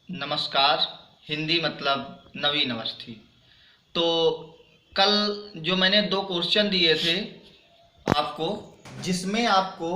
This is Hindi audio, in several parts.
नमस्कार। हिंदी मतलब नवीन अवस्थी। तो कल जो मैंने दो क्वेश्चन दिए थे आपको, जिसमें आपको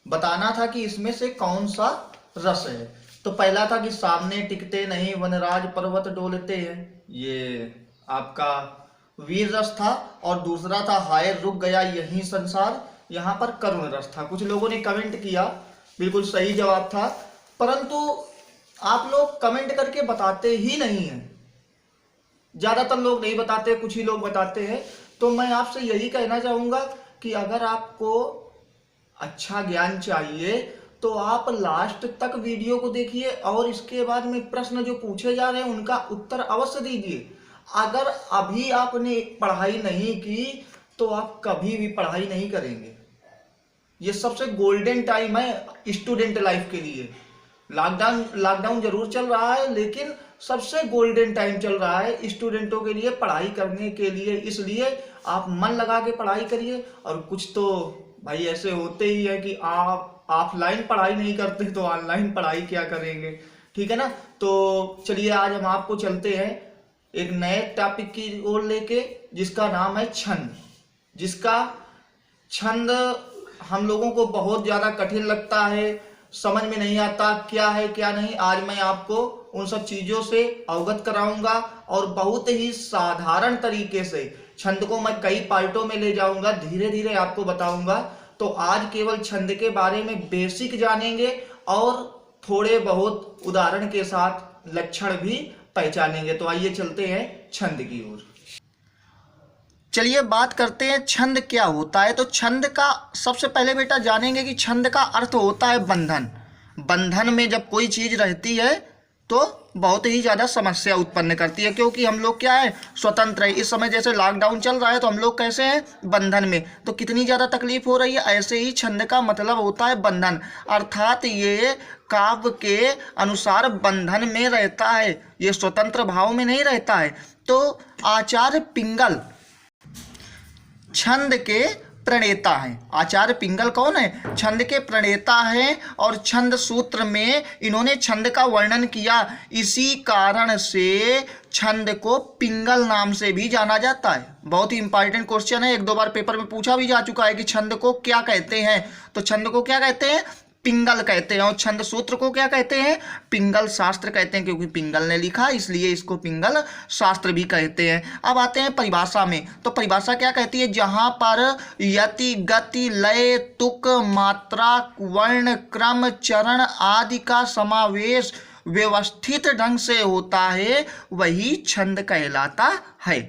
बताना था कि इसमें से कौन सा रस है। तो पहला था कि सामने टिकते नहीं वनराज पर्वत डोलते हैं, ये आपका वीर रस था। और दूसरा था हाय रुक गया यही संसार, यहाँ पर करुण रस था। कुछ लोगों ने कमेंट किया, बिल्कुल सही जवाब था, परंतु आप लोग कमेंट करके बताते ही नहीं हैं। ज्यादातर लोग नहीं बताते, कुछ ही लोग बताते हैं। तो मैं आपसे यही कहना चाहूंगा कि अगर आपको अच्छा ज्ञान चाहिए तो आप लास्ट तक वीडियो को देखिए और इसके बाद में प्रश्न जो पूछे जा रहे हैं उनका उत्तर अवश्य दीजिए। अगर अभी आपने पढ़ाई नहीं की तो आप कभी भी पढ़ाई नहीं करेंगे। ये सबसे गोल्डन टाइम है स्टूडेंट लाइफ के लिए। लॉकडाउन लॉकडाउन जरूर चल रहा है, लेकिन सबसे गोल्डन टाइम चल रहा है स्टूडेंटों के लिए, पढ़ाई करने के लिए। इसलिए आप मन लगा के पढ़ाई करिए। और कुछ तो भाई ऐसे होते ही है कि आप ऑफलाइन पढ़ाई नहीं करते तो ऑनलाइन पढ़ाई क्या करेंगे। ठीक है ना। तो चलिए आज हम आपको चलते हैं एक नए टॉपिक की ओर लेके, जिसका नाम है छंद। जिसका छंद हम लोगों को बहुत ज्यादा कठिन लगता है, समझ में नहीं आता क्या है क्या नहीं। आज मैं आपको उन सब चीजों से अवगत कराऊंगा और बहुत ही साधारण तरीके से छंद को मैं कई पार्टों में ले जाऊंगा, धीरे धीरे आपको बताऊंगा। तो आज केवल छंद के बारे में बेसिक जानेंगे और थोड़े बहुत उदाहरण के साथ लक्षण भी पहचानेंगे। तो आइए चलते हैं छंद की ओर। चलिए बात करते हैं छंद क्या होता है। तो छंद का सबसे पहले बेटा जानेंगे कि छंद का अर्थ होता है बंधन। बंधन में जब कोई चीज रहती है तो बहुत ही ज़्यादा समस्या उत्पन्न करती है, क्योंकि हम लोग क्या है, स्वतंत्र है। इस समय जैसे लॉकडाउन चल रहा है तो हम लोग कैसे हैं, बंधन में। तो कितनी ज़्यादा तकलीफ हो रही है। ऐसे ही छंद का मतलब होता है बंधन, अर्थात ये काव्य के अनुसार बंधन में रहता है, ये स्वतंत्र भाव में नहीं रहता है। तो आचार्य पिंगल छंद के प्रणेता हैं। आचार्य पिंगल कौन है, छंद के प्रणेता हैं। और छंद सूत्र में इन्होंने छंद का वर्णन किया। इसी कारण से छंद को पिंगल नाम से भी जाना जाता है। बहुत ही इंपॉर्टेंट क्वेश्चन है, एक दो बार पेपर में पूछा भी जा चुका है कि छंद को क्या कहते हैं। तो छंद को क्या कहते हैं, पिंगल कहते हैं। और छंद सूत्र को क्या कहते हैं, पिंगल शास्त्र कहते हैं, क्योंकि पिंगल ने लिखा इसलिए इसको पिंगल शास्त्र भी कहते हैं। अब आते हैं परिभाषा में। तो परिभाषा क्या कहती है, जहां पर यति गति लय तुक मात्रा वर्ण क्रम चरण आदि का समावेश व्यवस्थित ढंग से होता है वही छंद कहलाता है।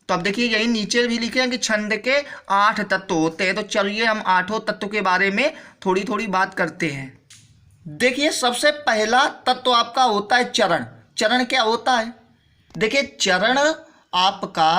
तो अब देखिए यही नीचे भी लिखे हैं कि छंद के 8 तत्व होते हैं। तो चलिए हम 8 तत्व के बारे में थोड़ी थोड़ी बात करते हैं। देखिए सबसे पहला तत्व आपका होता है चरण। चरण क्या होता है, देखिए चरण आपका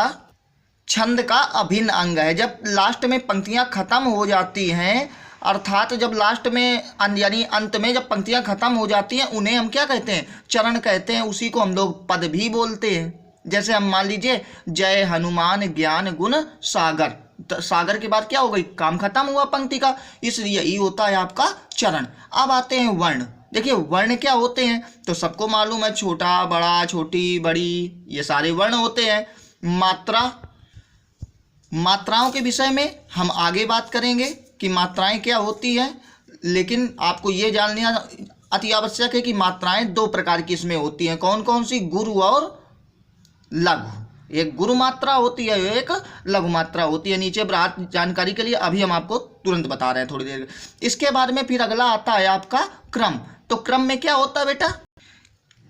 छंद का अभिन्न अंग है। जब लास्ट में पंक्तियां खत्म हो जाती हैं, अर्थात जब लास्ट में यानी अंत में जब पंक्तियां खत्म हो जाती हैं, उन्हें हम क्या कहते हैं, चरण कहते हैं। उसी को हम लोग पद भी बोलते हैं। जैसे हम मान लीजिए जय हनुमान ज्ञान गुण सागर, सागर के बाद क्या हो गई, काम खत्म हुआ पंक्ति का, इसलिए यही होता है आपका चरण। अब आते हैं वर्ण। देखिए वर्ण क्या होते हैं, तो सबको मालूम है, छोटा बड़ा छोटी बड़ी ये सारे वर्ण होते हैं। मात्रा, मात्राओं के विषय में हम आगे बात करेंगे कि मात्राएं क्या होती हैं, लेकिन आपको ये जानना अति आवश्यक है कि मात्राएं दो प्रकार की इसमें होती हैं। कौन कौन सी, गुरु और लघु। एक गुरु मात्रा होती है, एक लघु मात्रा होती है। नीचे बृहत जानकारी के लिए अभी हम आपको तुरंत बता रहे हैं थोड़ी देर। इसके बाद में फिर अगला आता है आपका क्रम। तो क्रम में क्या होता है बेटा,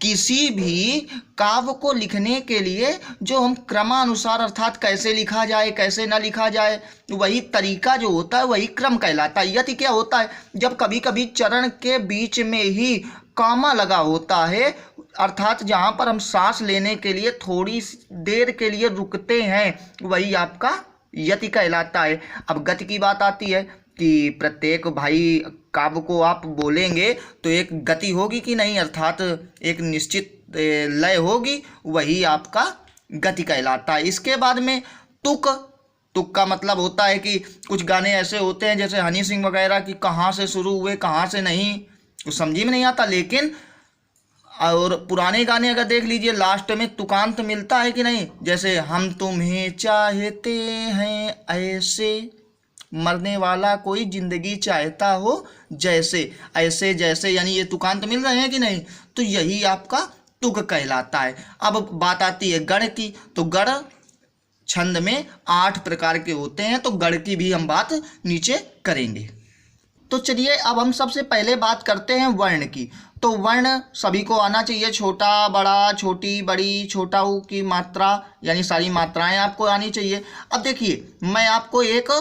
किसी भी काव्य को लिखने के लिए जो हम क्रमानुसार, अर्थात कैसे लिखा जाए कैसे ना लिखा जाए, वही तरीका जो होता है वही क्रम कहलाता है। यदि क्या होता है, जब कभी कभी चरण के बीच में ही कामा लगा होता है, अर्थात जहाँ पर हम सांस लेने के लिए थोड़ी देर के लिए रुकते हैं, वही आपका यति कहलाता है। अब गति की बात आती है कि प्रत्येक भाई काव्य को आप बोलेंगे तो एक गति होगी कि नहीं, अर्थात एक निश्चित लय होगी, वही आपका गति कहलाता है। इसके बाद में तुक। तुक का मतलब होता है कि कुछ गाने ऐसे होते हैं जैसे हनी सिंह वगैरह की, कहाँ से शुरू हुए कहाँ से नहीं, कुछ समझी में नहीं आता, लेकिन और पुराने गाने अगर देख लीजिए, लास्ट में तुकांत मिलता है कि नहीं, जैसे हम तुम्हें चाहते हैं ऐसे, मरने वाला कोई जिंदगी चाहता हो जैसे, ऐसे जैसे, यानी ये तुकांत मिल रहे हैं कि नहीं, तो यही आपका तुक कहलाता है। अब बात आती है गढ़ की, तो गढ़ छंद में 8 प्रकार के होते हैं, तो गढ़ की भी हम बात नीचे करेंगे। तो चलिए अब हम सबसे पहले बात करते हैं वर्ण की। तो वर्ण सभी को आना चाहिए, छोटा बड़ा, छोटी बड़ी, छोटा ऊ की मात्रा, यानी सारी मात्राएं आपको आनी चाहिए। अब देखिए मैं आपको एक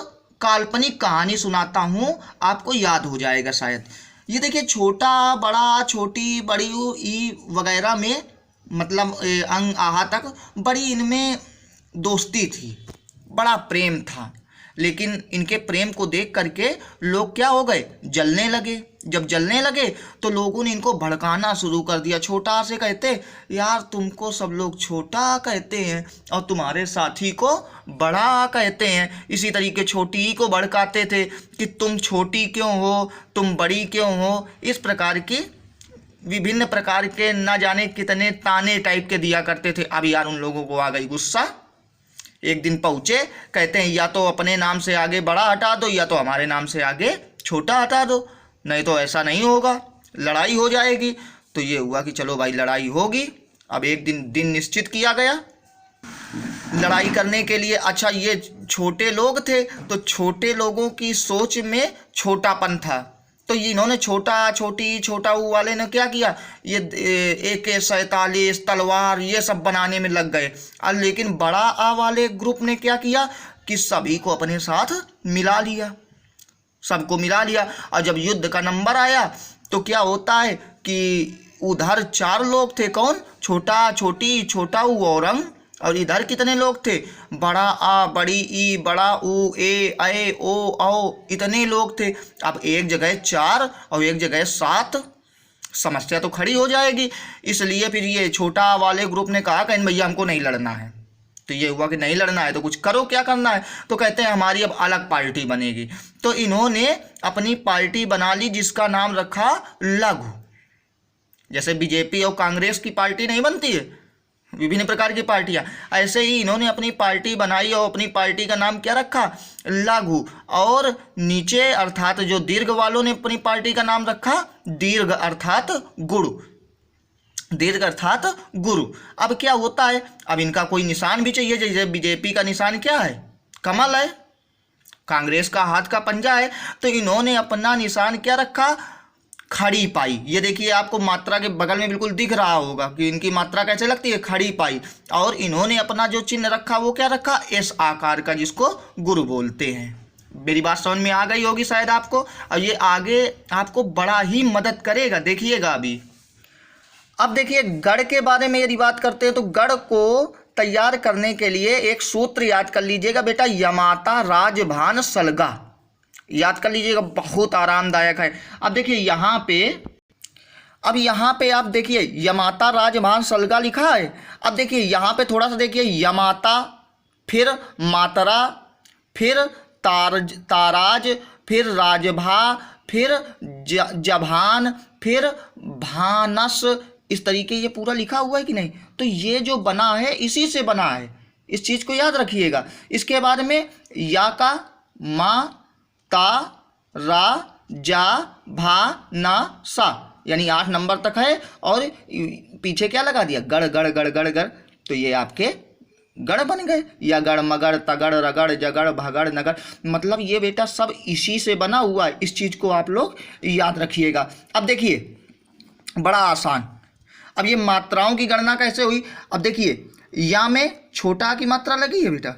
काल्पनिक कहानी सुनाता हूँ, आपको याद हो जाएगा शायद। ये देखिए, छोटा बड़ा, छोटी बड़ी, ई वगैरह में मतलब अंग आहा तक बड़ी इनमें दोस्ती थी, बड़ा प्रेम था। लेकिन इनके प्रेम को देख करके लोग क्या हो गए, जलने लगे। जब जलने लगे तो लोगों ने इनको भड़काना शुरू कर दिया। छोटा से कहते, यार तुमको सब लोग छोटा कहते हैं और तुम्हारे साथी को बड़ा कहते हैं। इसी तरीके छोटी को भड़काते थे कि तुम छोटी क्यों हो, तुम बड़ी क्यों हो। इस प्रकार की विभिन्न प्रकार के न जाने कितने ताने टाइप के दिया करते थे। अब यार उन लोगों को आ गई गुस्सा। एक दिन पहुंचे, कहते हैं या तो अपने नाम से आगे बड़ा हटा दो, या तो हमारे नाम से आगे छोटा हटा दो, नहीं तो ऐसा नहीं होगा, लड़ाई हो जाएगी। तो ये हुआ कि चलो भाई लड़ाई होगी। अब एक दिन निश्चित किया गया लड़ाई करने के लिए। अच्छा, ये छोटे लोग थे तो छोटे लोगों की सोच में छोटापन था, तो इन्होंने छोटा छोटी छोटा ऊ वाले ने क्या किया, ये AK-47 तलवार ये सब बनाने में लग गए। और लेकिन बड़ा आ वाले ग्रुप ने क्या किया कि सभी को अपने साथ मिला लिया, सबको मिला लिया। और जब युद्ध का नंबर आया तो क्या होता है कि उधर 4 लोग थे, कौन, छोटा छोटी छोटा ऊ औरंग, और इधर कितने लोग थे, बड़ा आ, बड़ी ई, बड़ा ऊ, ए ओ औ, इतने लोग थे। अब एक जगह 4 और एक जगह 7, समस्या तो खड़ी हो जाएगी। इसलिए फिर ये छोटा वाले ग्रुप ने कहा कि भैया हमको नहीं लड़ना है। तो ये हुआ कि नहीं लड़ना है तो कुछ करो, क्या करना है। तो कहते हैं हमारी अब अलग पार्टी बनेगी। तो इन्होंने अपनी पार्टी बना ली जिसका नाम रखा लघु। जैसे बीजेपी और कांग्रेस की पार्टी नहीं बनती है, विभिन्न प्रकार की पार्टियां, ऐसे ही इन्होंने अपनी पार्टी बनाई और अपनी पार्टी का नाम क्या रखा, लघु। और नीचे अर्थात जो दीर्घ वालों ने अपनी पार्टी का नाम रखा दीर्घ अर्थात गुरु, दीर्घ अर्थात गुरु। अब क्या होता है, अब इनका कोई निशान भी चाहिए। जैसे बीजेपी का निशान क्या है, कमल है, कांग्रेस का हाथ का पंजा है, तो इन्होंने अपना निशान क्या रखा, खड़ी पाई। ये देखिए आपको मात्रा के बगल में बिल्कुल दिख रहा होगा कि इनकी मात्रा कैसे लगती है, खड़ी पाई। और इन्होंने अपना जो चिन्ह रखा वो क्या रखा, S आकार का, जिसको गुरु बोलते हैं। मेरी बात समझ में आ गई होगी शायद आपको। और ये आगे आपको बड़ा ही मदद करेगा, देखिएगा अभी। अब देखिए गढ़ के बारे में यदि बात करते हैं तो गढ़ को तैयार करने के लिए एक सूत्र याद कर लीजिएगा बेटा, यमाता राजभान सलगा, याद कर लीजिएगा, बहुत आरामदायक है। अब देखिए यहाँ पे आप देखिए यमाता राजभान सलगा लिखा है। अब देखिए यहाँ पे थोड़ा सा देखिए, यमाता, फिर मातरा, फिर ताराज, फिर राजभा, फिर जभान, फिर भानस, इस तरीके ये पूरा लिखा हुआ है कि नहीं। तो ये जो बना है इसी से बना है, इस चीज़ को याद रखिएगा। इसके बाद में या का मा ता रा जा भा ना सा, यानी 8 नंबर तक है। और पीछे क्या लगा दिया, गढ़ गढ़ गढ़ गढ़ गढ़, तो ये आपके गढ़ बन गए। या गढ़ मगढ़ तगड़ रगड़ जगड़ भगड़ नगड़, मतलब ये बेटा सब इसी से बना हुआ है। इस चीज़ को आप लोग याद रखिएगा। अब देखिए बड़ा आसान, अब ये मात्राओं की गणना कैसे हुई। अब देखिए या में छोटा की मात्रा लगी है बेटा,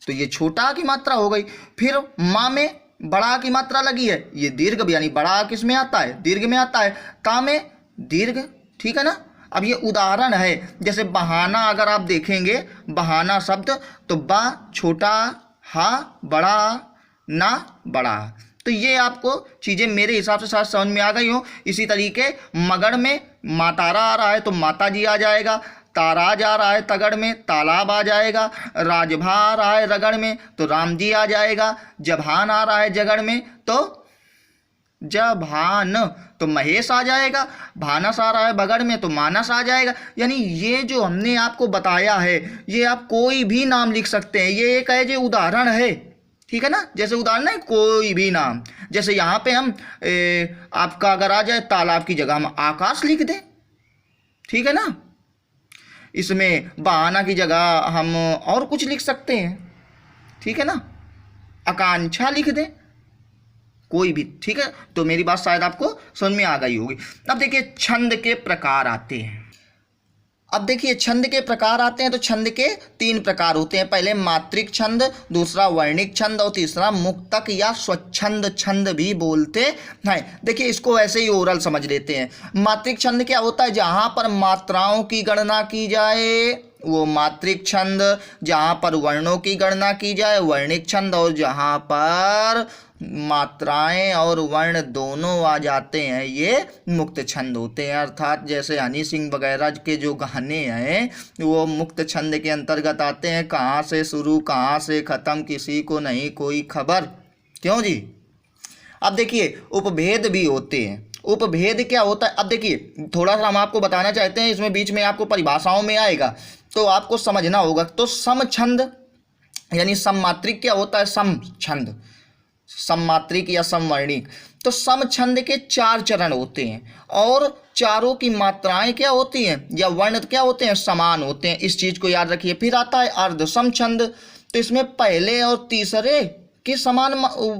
तो ये छोटा की मात्रा हो गई। फिर माँ में बड़ा की मात्रा लगी है, ये दीर्घ, यानी बड़ा किस में आता है, दीर्घ में आता है। ता में दीर्घ, ठीक है ना। अब ये उदाहरण है, जैसे बहाना अगर आप देखेंगे, बहाना शब्द, तो बा छोटा, हा बड़ा, ना बड़ा। तो ये आपको चीज़ें मेरे हिसाब से साथ समझ में आ गई हो। इसी तरीके मगड़ में मातारा आ रहा है तो माता जी आ जाएगा, ताराज आ रहा है तगड़ में तालाब आ जाएगा, राजभा आ रहा है रगड़ में तो राम जी आ जाएगा, जभान आ रहा है जगड़ में तो जभान, तो महेश आ जाएगा, भानस आ रहा है बगड़ में तो मानस आ जाएगा। यानी ये जो हमने आपको बताया है ये आप कोई भी नाम लिख सकते हैं, ये एक है जो उदाहरण है, ठीक है ना। जैसे उदाहरण है कोई भी नाम, जैसे यहाँ पे हम आपका अगर आ जाए तालाब की जगह हम आकाश लिख दें, ठीक है ना। इसमें बहाना की जगह हम और कुछ लिख सकते हैं, ठीक है ना, आकांक्षा लिख दें, कोई भी, ठीक है। तो मेरी बात शायद आपको समझ में आ गई होगी। अब देखिए छंद के प्रकार आते हैं। अब देखिए छंद के प्रकार आते हैं तो छंद के 3 प्रकार होते हैं। पहले मात्रिक छंद, दूसरा वर्णिक छंद और तीसरा मुक्तक या स्वच्छंद छंद भी बोलते हैं। देखिए इसको ऐसे ही ओरल समझ लेते हैं। मात्रिक छंद क्या होता है? जहाँ पर मात्राओं की गणना की जाए वो मात्रिक छंद, जहाँ पर वर्णों की गणना की जाए वर्णिक छंद, और जहाँ पर मात्राएं और वर्ण दोनों आ जाते हैं ये मुक्त छंद होते हैं। अर्थात जैसे हनी सिंह वगैरह के जो गाने हैं वो मुक्त छंद के अंतर्गत आते हैं। कहाँ से शुरू कहाँ से ख़त्म किसी को नहीं कोई खबर, क्यों जी। अब देखिए उपभेद भी होते हैं। उपभेद क्या होता है? अब देखिए थोड़ा सा हम आपको बताना चाहते हैं, इसमें बीच में आपको परिभाषाओं में आएगा तो आपको समझना होगा। तो सम छंद यानी सममात्रिक क्या होता है? सम छंद, सममात्रिक या समवर्णिक। तो सम छंद के 4 चरण होते हैं और चारों की मात्राएं क्या होती हैं या वर्ण क्या होते हैं? समान होते हैं। इस चीज को याद रखिए। फिर आता है अर्धसम छंद, तो इसमें पहले और तीसरे की समान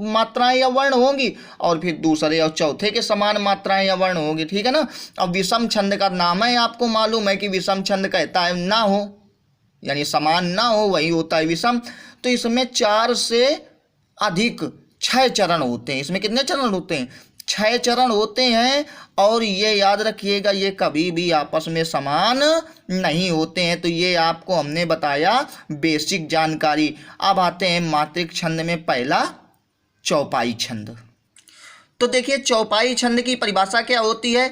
मात्राएं या वर्ण होंगी और फिर दूसरे और चौथे के समान मात्राएं या वर्ण होंगी, ठीक है ना। अब विषम छंद का नाम है, आपको मालूम है कि विषम छंद कहता है ना हो यानी समान ना हो वही होता है विषम। तो इसमें 4 से अधिक 6 चरण होते हैं। इसमें कितने चरण होते हैं? 6 चरण होते हैं। और ये याद रखिएगा ये कभी भी आपस में समान नहीं होते हैं। तो ये आपको हमने बताया बेसिक जानकारी। अब आते हैं मात्रिक छंद में पहला चौपाई छंद। तो देखिए चौपाई छंद की परिभाषा क्या होती है?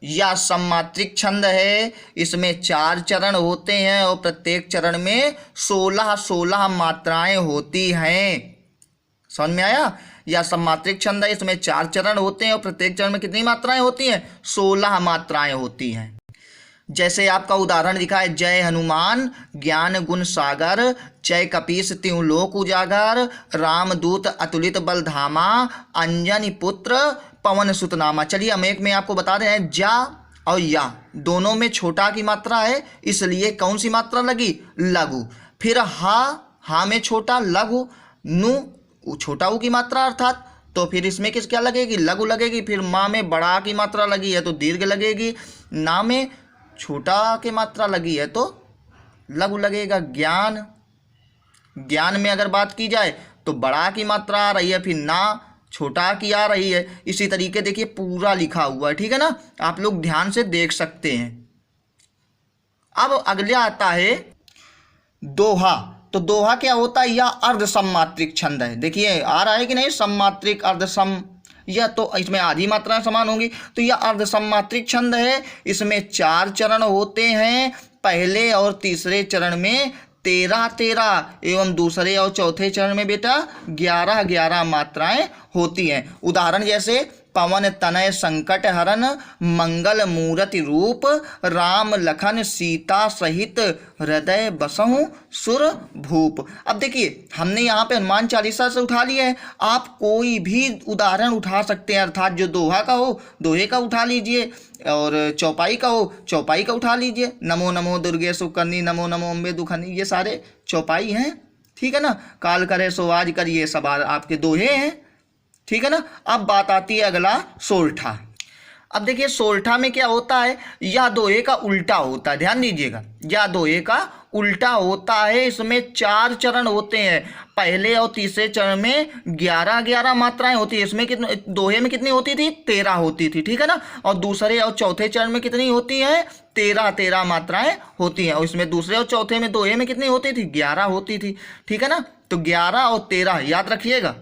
या सममात्रिक छंद है, इसमें 4 चरण होते हैं और प्रत्येक चरण में 16 मात्राएं होती हैं। समझ में आया? या सममात्रिक छंद है, इसमें 4 चरण होते हैं और प्रत्येक चरण में कितनी मात्राएं होती हैं? 16 मात्राएं होती हैं। जैसे आपका उदाहरण दिखा है, जय हनुमान ज्ञान गुण सागर, जय कपीस त्यों लोक उजागर, रामदूत अतुलित बल धामा, अंजनी पुत्र पवन सुत नामा। चलिए हम एक में आपको बता रहे हैं। जा और या दोनों में छोटा की मात्रा है, इसलिए कौन सी मात्रा लगी? लघु। फिर हा में छोटा लघु, नु छोटा ऊ की मात्रा अर्थात, तो फिर इसमें किस क्या लगेगी? लघु लगेगी। फिर माँ में बड़ा की मात्रा लगी है तो दीर्घ लगेगी। ना में छोटा की मात्रा लगी है तो लघु लगेगा। ज्ञान में अगर बात की जाए तो बड़ा की मात्रा आ रही है, फिर ना छोटा की आ रही है। इसी तरीके देखिए पूरा लिखा हुआ है, ठीक है ना। आप लोग ध्यान से देख सकते हैं। अब अगला आता है दोहा। तो दोहा क्या होता है? या अर्ध सममात्रिक छंद है। देखिए आ रहा है कि नहीं? सममात्रिक अर्ध सम, या तो इसमें आधी मात्राएं समान होंगी। तो यह अर्ध सममात्रिक छंद है। इसमें 4 चरण होते हैं। पहले और तीसरे चरण में 13 एवं दूसरे और चौथे चरण में बेटा 11 मात्राएं होती हैं। उदाहरण जैसे पवन तनय संकट हरन, मंगल मूर्ति रूप, राम लखन सीता सहित हृदय बसहु सुर भूप। अब देखिए हमने यहाँ पे हनुमान चालीसा से उठा लिया है। आप कोई भी उदाहरण उठा सकते हैं, अर्थात जो दोहा का हो दोहे का उठा लीजिए और चौपाई का हो चौपाई का उठा लीजिए। नमो नमो दुर्गे सुकन्नी, नमो नमो अम्बे दुखनी, ये सारे चौपाई हैं, ठीक है ना। काल करे सो आज कर, ये सब आपके दोहे हैं, ठीक है ना। अब बात आती है अगला सोरठा। अब देखिए सोरठा में क्या होता है? या दोहे का उल्टा होता है, ध्यान दीजिएगा। या दोहे का उल्टा होता है। इसमें 4 चरण होते हैं। पहले और तीसरे चरण में 11 मात्राएं होती है। इसमें कितने? दोहे में कितनी होती थी? 13 होती थी, ठीक है ना। और दूसरे और चौथे चरण में कितनी होती है? 13 मात्राएं होती हैं। और इसमें दूसरे और चौथे में दोहे में कितनी होती थी? 11 होती थी, ठीक है ना। तो 11 और 13 याद रखिएगा।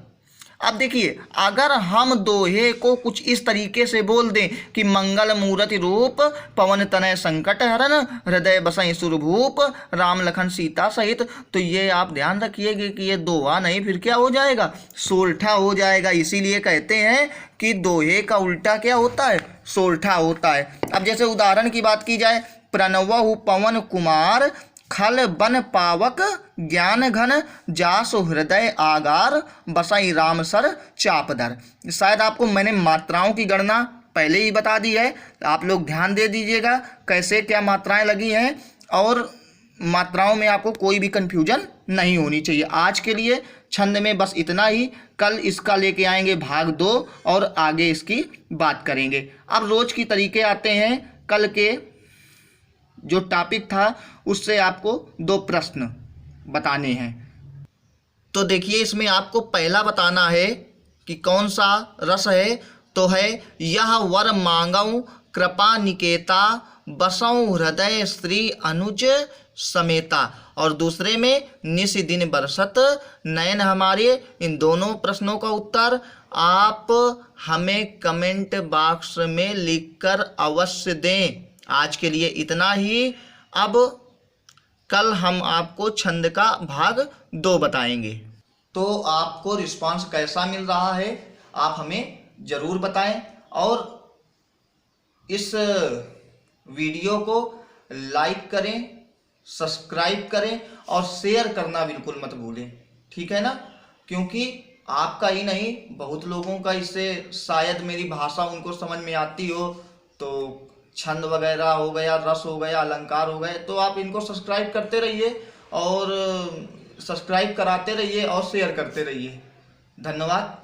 अब देखिए, अगर हम दोहे को कुछ इस तरीके से बोल दें कि मंगल मूर्ति रूप, पवन तनय संकट हरन, हृदय बसई सुरभूप, राम लखन सीता सहित, तो ये आप ध्यान रखिएगा कि ये दोहा नहीं, फिर क्या हो जाएगा, सोरठा हो जाएगा। इसीलिए कहते हैं कि दोहे का उल्टा क्या होता है, सोरठा होता है। अब जैसे उदाहरण की बात की जाए, प्रणवहु पवन कुमार, खल बन पावक ज्ञान घन, जासु हृदय आगार, बसाई राम सर चापदर। शायद आपको मैंने मात्राओं की गणना पहले ही बता दी है, आप लोग ध्यान दे दीजिएगा कैसे क्या मात्राएं लगी हैं, और मात्राओं में आपको कोई भी कंफ्यूजन नहीं होनी चाहिए। आज के लिए छंद में बस इतना ही, कल इसका लेके आएंगे भाग 2 और आगे इसकी बात करेंगे। अब रोज की तरीके आते हैं, कल के जो टॉपिक था उससे आपको 2 प्रश्न बताने हैं। तो देखिए, इसमें आपको पहला बताना है कि कौन सा रस है, तो है यह वर मांगऊं कृपा निकेता, बसऊं हृदय श्री अनुज समेता, और दूसरे में निस दिन बरसत नयन हमारे। इन दोनों प्रश्नों का उत्तर आप हमें कमेंट बॉक्स में लिखकर अवश्य दें। आज के लिए इतना ही। अब कल हम आपको छंद का भाग 2 बताएंगे। तो आपको रिस्पांस कैसा मिल रहा है आप हमें ज़रूर बताएं, और इस वीडियो को लाइक करें, सब्सक्राइब करें और शेयर करना बिल्कुल मत भूलें, ठीक है ना, क्योंकि आपका ही नहीं बहुत लोगों का इससे शायद मेरी भाषा उनको समझ में आती हो, तो छंद वगैरह हो गया, रस हो गया, अलंकार हो गए, तो आप इनको सब्सक्राइब करते रहिए और सब्सक्राइब कराते रहिए और शेयर करते रहिए। धन्यवाद।